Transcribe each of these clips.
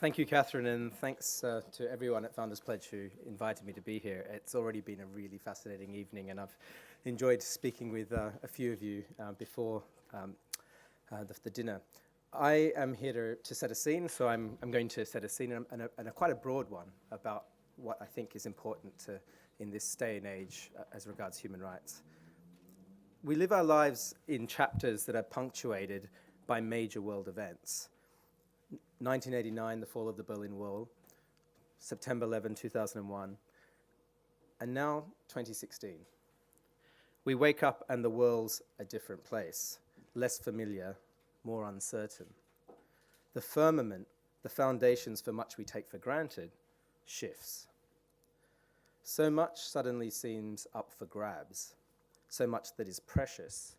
Thank you, Catherine, and thanks to everyone at Founders Pledge who invited me to be here. It's already been a really fascinating evening, and I've enjoyed speaking with a few of you before the dinner. I am here to set a scene, so I'm going to set a scene, and a quite a broad one, about what I think is important in this day and age as regards human rights. We live our lives in chapters that are punctuated by major world events. 1989, the fall of the Berlin Wall, September 11, 2001, and now 2016. We wake up and the world's a different place, less familiar, more uncertain. The firmament, the foundations for much we take for granted, shifts. So much suddenly seems up for grabs. So much that is precious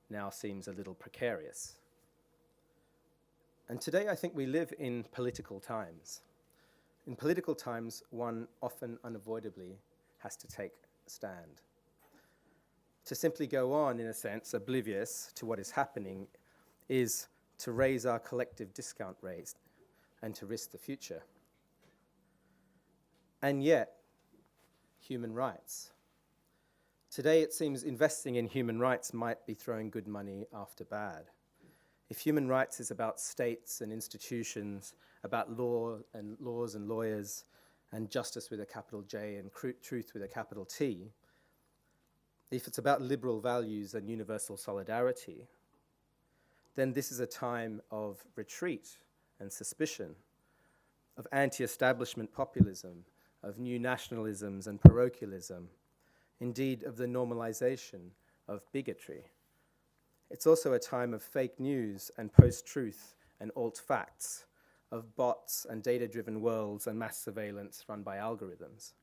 now seems a little precarious. And today I think we live in political times. In political times, one often unavoidably has to take a stand. To simply go on, in a sense, oblivious to what is happening is to raise our collective discount rate and to risk the future. And yet, human rights. Today it seems investing in human rights might be throwing good money after bad. If human rights is about states and institutions, about laws and lawyers, and justice with a capital J and truth with a capital T, if it's about liberal values and universal solidarity, then this is a time of retreat and suspicion, of anti-establishment populism, of new nationalisms and parochialism, indeed of the normalization of bigotry. It's also a time of fake news and post-truth and alt-facts, of bots and data-driven worlds and mass surveillance run by algorithms.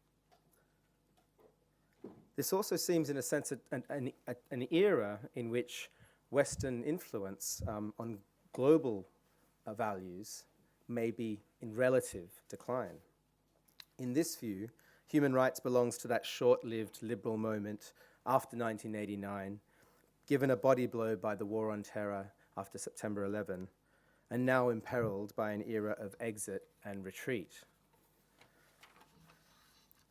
This also seems, in a sense, an era in which Western influence on global values may be in relative decline. In this view, human rights belongs to that short-lived liberal moment after 1989, given a body blow by the war on terror after September 11, and now imperiled by an era of exit and retreat.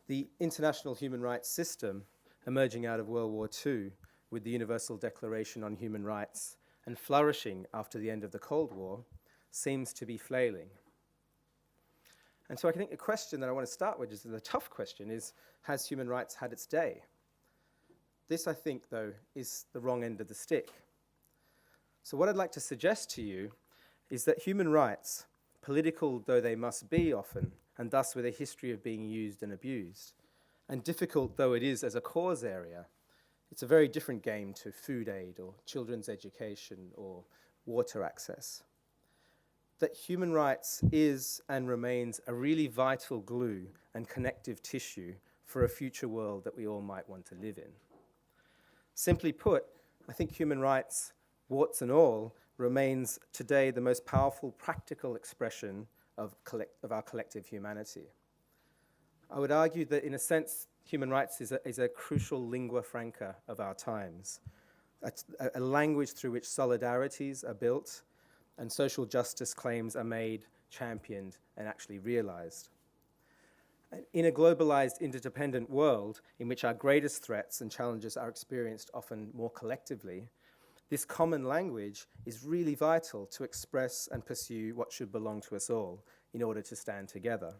The international human rights system, emerging out of World War II with the Universal Declaration on Human Rights and flourishing after the end of the Cold War, seems to be flailing. And so I think a question that I want to start with, is the tough question, is, has human rights had its day? This, I think, though, is the wrong end of the stick. So what I'd like to suggest to you is that human rights, political though they must be often, and thus with a history of being used and abused, and difficult though it is as a cause area, it's a very different game to food aid or children's education or water access. That human rights is and remains a really vital glue and connective tissue for a future world that we all might want to live in. Simply put, I think human rights, warts and all, remains today the most powerful practical expression of our collective humanity. I would argue that, in a sense, human rights is a crucial lingua franca of our times, a language through which solidarities are built and social justice claims are made, championed, and actually realized. In a globalized, interdependent world in which our greatest threats and challenges are experienced often more collectively, this common language is really vital to express and pursue what should belong to us all in order to stand together.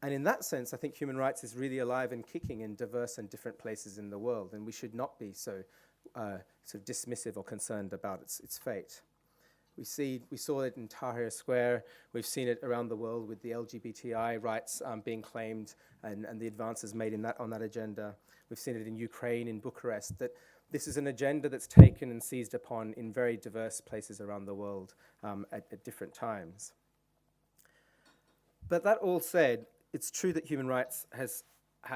And in that sense, I think human rights is really alive and kicking in diverse and different places in the world, and we should not be so sort of dismissive or concerned about its fate. We saw it in Tahrir Square. We've seen it around the world with the LGBTI rights being claimed and the advances made on that agenda. We've seen it in Ukraine, in Bucharest, that this is an agenda that's taken and seized upon in very diverse places around the world at different times. But that all said, it's true that human rights has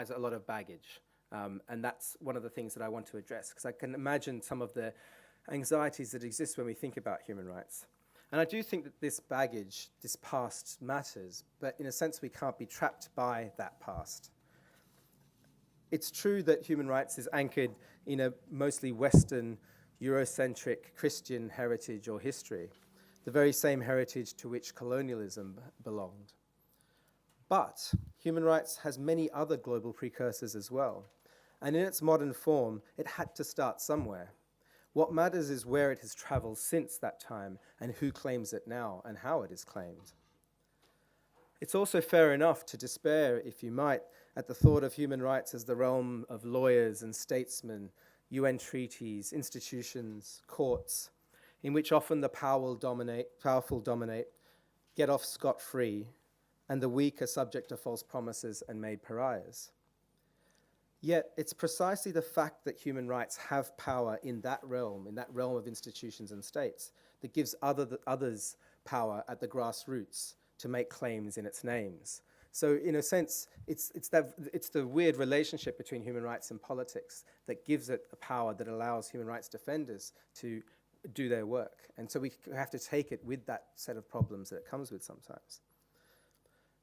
a lot of baggage. And that's one of the things that I want to address, because I can imagine some of the anxieties that exist when we think about human rights. And I do think that this baggage, this past matters, but in a sense we can't be trapped by that past. It's true that human rights is anchored in a mostly Western, Eurocentric Christian heritage or history. the very same heritage to which colonialism belonged. But human rights has many other global precursors as well, and in its modern form, it had to start somewhere. What matters is where it has travelled since that time and who claims it now and how it is claimed. It's also fair enough to despair, if you might, at the thought of human rights as the realm of lawyers and statesmen, UN treaties, institutions, courts, in which often the powerful dominate, get off scot-free, and the weak are subject to false promises and made pariahs. Yet it's precisely the fact that human rights have power in that realm of institutions and states, that gives others power at the grassroots to make claims in its names. So in a sense, it's the weird relationship between human rights and politics that gives it a power that allows human rights defenders to do their work. And so we have to take it with that set of problems that it comes with sometimes.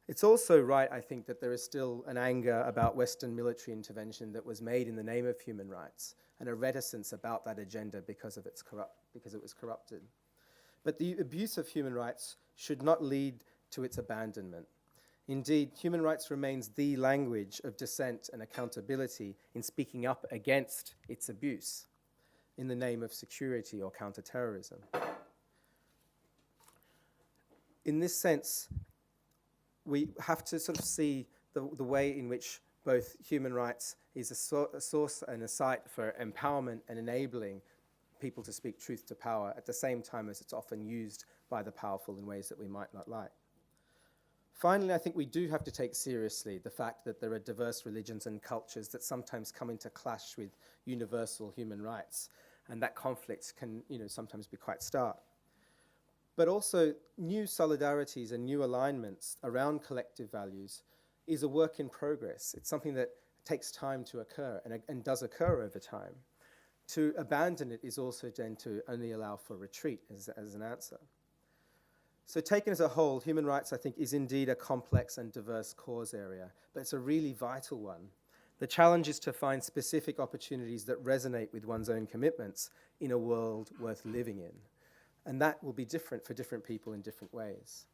It's also right, I think, that there is still an anger about Western military intervention that was made in the name of human rights, and a reticence about that agenda because it was corrupted. But the abuse of human rights should not lead to its abandonment. Indeed, human rights remains the language of dissent and accountability in speaking up against its abuse in the name of security or counterterrorism. In this sense, we have to sort of see the way in which both human rights is a source and a site for empowerment and enabling people to speak truth to power at the same time as it's often used by the powerful in ways that we might not like. Finally, I think we do have to take seriously the fact that there are diverse religions and cultures that sometimes come into clash with universal human rights, and that conflict can, sometimes be quite stark. But also, new solidarities and new alignments around collective values is a work in progress. It's something that takes time to occur and does occur over time. To abandon it is also then to only allow for retreat as an answer. So taken as a whole, human rights, I think, is indeed a complex and diverse cause area, but it's a really vital one. The challenge is to find specific opportunities that resonate with one's own commitments in a world worth living in. And that will be different for different people in different ways.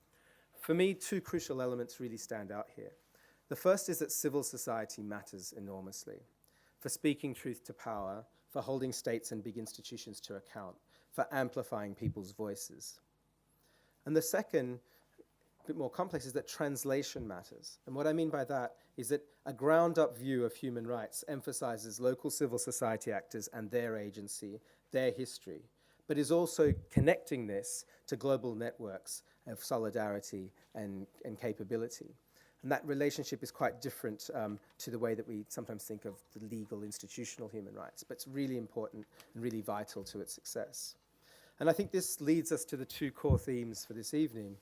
For me, two crucial elements really stand out here. The first is that civil society matters enormously for speaking truth to power, for holding states and big institutions to account, for amplifying people's voices. And the second, a bit more complex, is that translation matters. And what I mean by that is that a ground-up view of human rights emphasizes local civil society actors and their agency, their history, but is also connecting this to global networks of solidarity and capability. And that relationship is quite different to the way that we sometimes think of the legal institutional human rights, but it's really important and really vital to its success. And I think this leads us to the two core themes for this evening.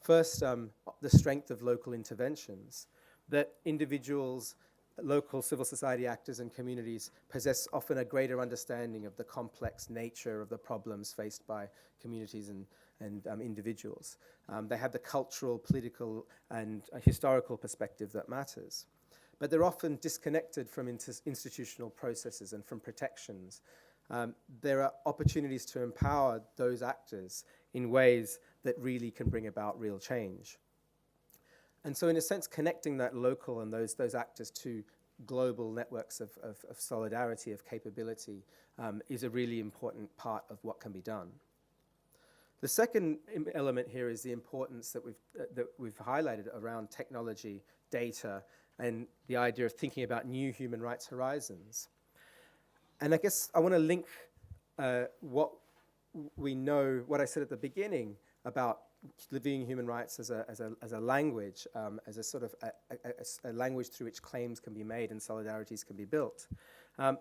First, the strength of local interventions, that individuals, local civil society actors and communities possess often a greater understanding of the complex nature of the problems faced by communities and individuals. They have the cultural, political, and historical perspective that matters. But they're often disconnected from institutional processes and from protections. There are opportunities to empower those actors in ways that really can bring about real change. And so in a sense, connecting that local and those actors to global networks of solidarity, of capability, is a really important part of what can be done. The second element here is the importance that we've highlighted around technology, data, and the idea of thinking about new human rights horizons. And I guess I want to link what we know, what I said at the beginning about viewing human rights as a language, as a sort of a language through which claims can be made and solidarities can be built,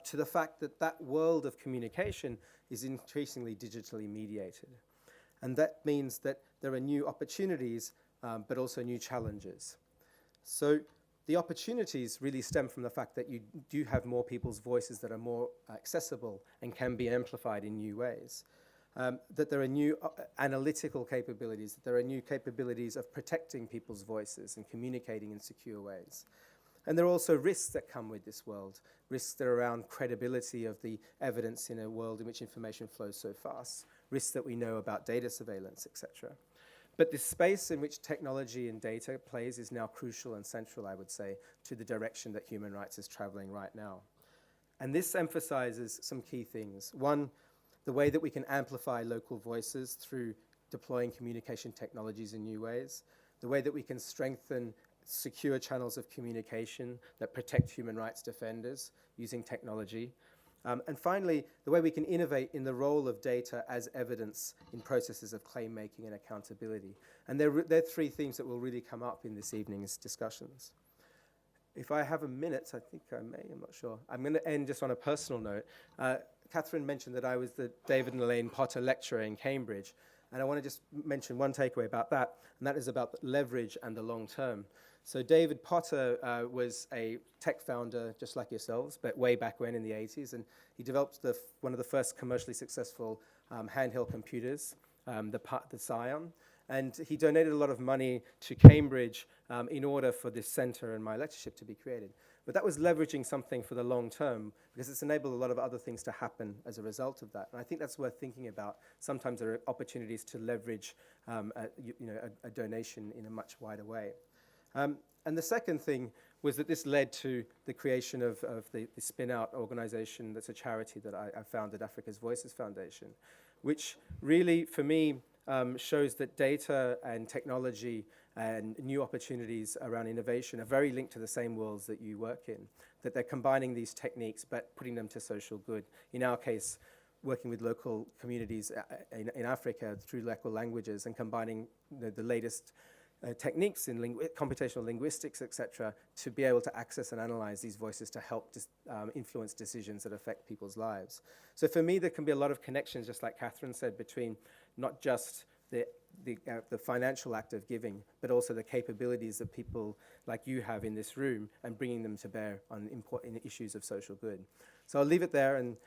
to the fact that world of communication is increasingly digitally mediated. And that means that there are new opportunities, but also new challenges. So the opportunities really stem from the fact that you do have more people's voices that are more accessible and can be amplified in new ways. That there are new analytical capabilities, that there are new capabilities of protecting people's voices and communicating in secure ways. And there are also risks that come with this world, risks that are around credibility of the evidence in a world in which information flows so fast, risks that we know about data surveillance, etc. But the space in which technology and data plays is now crucial and central, I would say, to the direction that human rights is traveling right now. And this emphasizes some key things. One, the way that we can amplify local voices through deploying communication technologies in new ways, the way that we can strengthen secure channels of communication that protect human rights defenders using technology, and finally, the way we can innovate in the role of data as evidence in processes of claim making and accountability. And they're three themes that will really come up in this evening's discussions. If I have a minute, I think I may, I'm not sure. I'm going to end just on a personal note. Catherine mentioned that I was the David and Elaine Potter Lecturer in Cambridge, and I want to just mention one takeaway about that, and that is about leverage and the long term. So David Potter was a tech founder just like yourselves, but way back when in the 80s, and he developed one of the first commercially successful handheld computers, the Scion, and he donated a lot of money to Cambridge in order for this center and my lectureship to be created. But that was leveraging something for the long term, because it's enabled a lot of other things to happen as a result of that. And I think that's worth thinking about. Sometimes there are opportunities to leverage a donation in a much wider way. And the second thing was that this led to the creation of the spin-out organization that's a charity that I founded, Africa's Voices Foundation, which really, for me, shows that data and technology and new opportunities around innovation are very linked to the same worlds that you work in, that they're combining these techniques but putting them to social good. In our case, working with local communities in Africa through local languages and combining the latest techniques in computational linguistics, etc., to be able to access and analyze these voices to help influence decisions that affect people's lives. So for me, there can be a lot of connections, just like Catherine said, between not just the financial act of giving, but also the capabilities that people like you have in this room and bringing them to bear on important issues of social good. So I'll leave it there and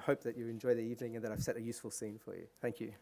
hope that you enjoy the evening and that I've set a useful scene for you. Thank you.